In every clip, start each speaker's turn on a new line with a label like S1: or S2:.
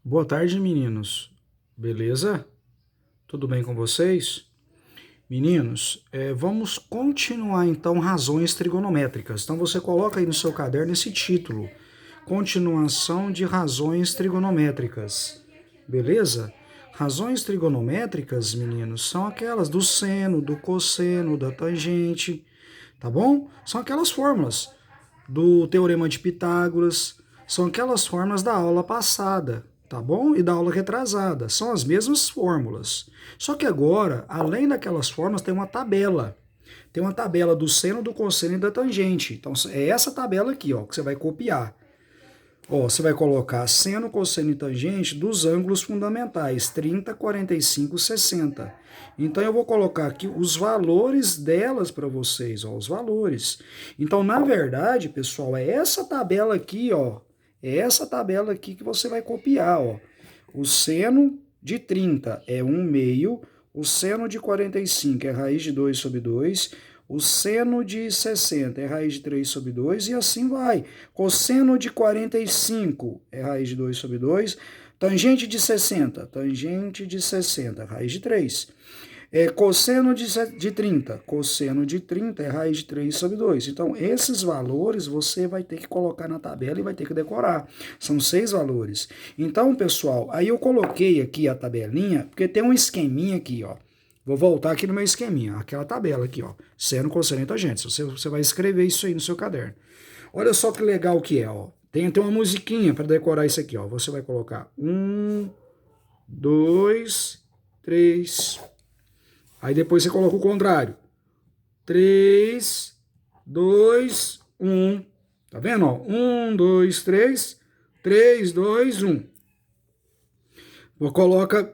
S1: Boa tarde, meninos. Beleza? Tudo bem com vocês? Meninos, vamos continuar então razões trigonométricas. Então você coloca aí no seu caderno esse título: Continuação de razões trigonométricas. Beleza? Razões trigonométricas, meninos, são aquelas do seno, do cosseno, da tangente, tá bom? São aquelas fórmulas do Teorema de Pitágoras, são aquelas fórmulas da aula passada, tá bom? E da aula retrasada, são as mesmas fórmulas. Só que agora, além daquelas fórmulas, tem uma tabela. Tem uma tabela do seno, do cosseno e da tangente. Então, é essa tabela aqui, ó, que você vai copiar. Ó, você vai colocar seno, cosseno e tangente dos ângulos fundamentais, 30, 45, 60. Então, eu vou colocar aqui os valores delas para vocês, ó, os valores. Então, na verdade, pessoal, é essa tabela aqui, ó. É essa tabela aqui que você vai copiar, ó. O seno de 30 é 1/2, o seno de 45 é raiz de 2 sobre 2, o seno de 60 é raiz de 3 sobre 2 e assim vai. Cosseno de 45 é raiz de 2 sobre 2. Tangente de 60, raiz de 3. Cosseno de 30, cosseno de 30 é raiz de 3 sobre 2. Então, esses valores você vai ter que colocar na tabela e vai ter que decorar. São 6 valores. Então, pessoal, aí eu coloquei aqui a tabelinha, porque tem um esqueminha aqui, ó. Vou voltar aqui no meu esqueminha, aquela tabela aqui, ó. Seno, cosseno e tangente. Você vai escrever isso aí no seu caderno. Olha só que legal que é, ó. Tem uma musiquinha para decorar isso aqui, ó. Você vai colocar 1, 2, 3. Aí depois você coloca o contrário. 3, 2, 1. Tá vendo? Ó? 1, 2, 3. 3, 2, 1. Coloca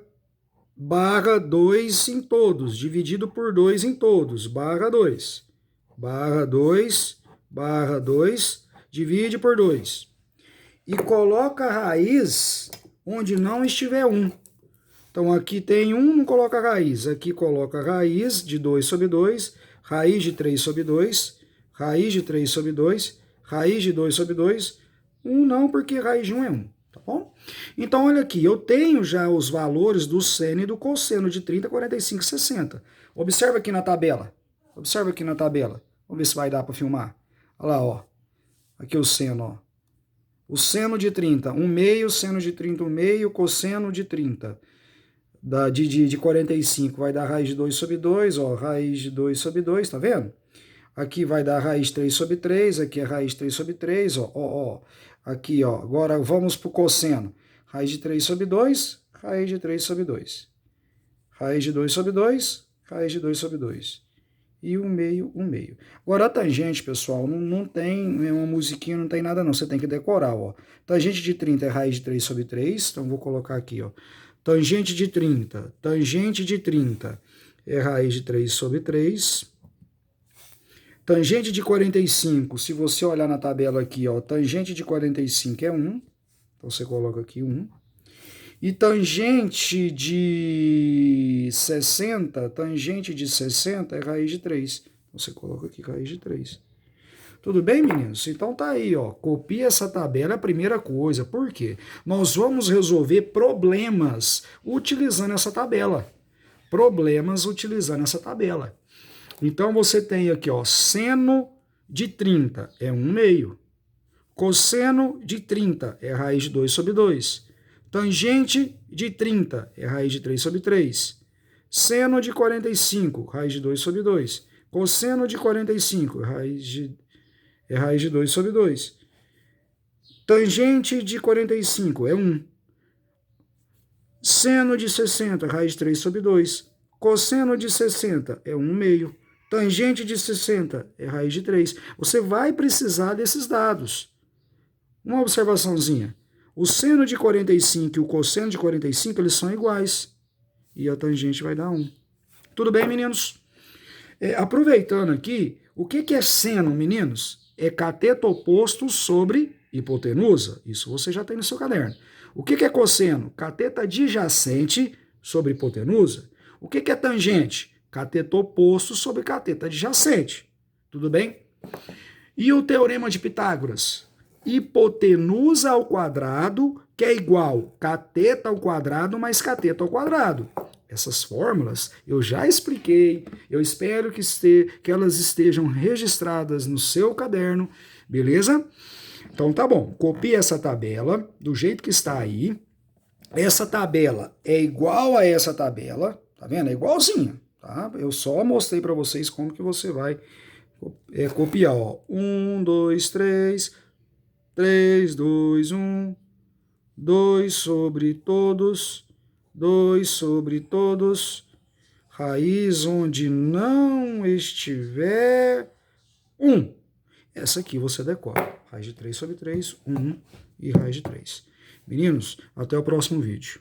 S1: barra 2 em todos, dividido por 2 em todos, barra 2. Barra 2, barra 2, divide por 2. E coloca a raiz onde não estiver 1. Então aqui tem 1, não coloca raiz. Aqui coloca raiz de 2 sobre 2, raiz de 3 sobre 2, raiz de 3 sobre 2, raiz de 2 sobre 2. 1 não, porque raiz de 1 é 1. Tá bom? Então, olha aqui, eu tenho já os valores do seno e do cosseno de 30, 45 e 60. Observa aqui na tabela. Observa aqui na tabela. Vamos ver se vai dar para filmar. Olha lá, ó. Aqui o seno, ó. O seno de 30, 1/2, seno de 30, 1/2, cosseno de 30. De 45 vai dar raiz de 2 sobre 2, ó, raiz de 2 sobre 2, tá vendo? Aqui vai dar raiz de 3 sobre 3, aqui é raiz de 3 sobre 3, ó. Aqui, ó, agora vamos pro cosseno. Raiz de 3 sobre 2, raiz de 3 sobre 2. Raiz de 2 sobre 2, raiz de 2 sobre 2. E 1/2, 1/2. Agora a tangente, pessoal, não tem uma musiquinha, não tem nada não, você tem que decorar, ó. Tangente de 30 é raiz de 3 sobre 3, então vou colocar aqui, ó. Tangente de 30 é raiz de 3 sobre 3. Tangente de 45, se você olhar na tabela aqui, ó, tangente de 45 é 1. Então você coloca aqui 1. E tangente de 60 é raiz de 3. Então você coloca aqui raiz de 3. Tudo bem, meninos? Então tá aí, ó. Copia essa tabela, é a primeira coisa. Por quê? Nós vamos resolver problemas utilizando essa tabela. Problemas utilizando essa tabela. Então você tem aqui, ó, seno de 30 é 1/2. Cosseno de 30 é raiz de 2 sobre 2. Tangente de 30 é raiz de 3 sobre 3. Seno de 45, raiz de 2 sobre 2. Cosseno de 45, é raiz de 2 sobre 2. Tangente de 45 é 1. Seno de 60, raiz de 3 sobre 2. Cosseno de 60 é 1/2. Tangente de 60 é raiz de 3. Você vai precisar desses dados. Uma observaçãozinha. O seno de 45 e o cosseno de 45, eles são iguais. E a tangente vai dar 1. Tudo bem, meninos? Aproveitando aqui, o que é seno, meninos? É cateto oposto sobre hipotenusa. Isso você já tem no seu caderno. O que é cosseno? Cateto adjacente sobre hipotenusa. O que é tangente? Cateto oposto sobre cateto adjacente. Tudo bem? E o teorema de Pitágoras? hipotenusa ao quadrado, que é igual cateto ao quadrado mais cateto ao quadrado. Essas fórmulas eu já expliquei, eu espero que elas estejam registradas no seu caderno, beleza? Então tá bom, copie essa tabela do jeito que está aí. Essa tabela é igual a essa tabela, tá vendo? É igualzinha, tá? Eu só mostrei para vocês como que você vai copiar, ó. 1, 2, 3, 3, 2, 1, 2 sobre todos, 2 sobre todos, raiz onde não estiver 1. Essa aqui você decora. Raiz de 3 sobre 3, 1 e raiz de 3. Meninos, até o próximo vídeo.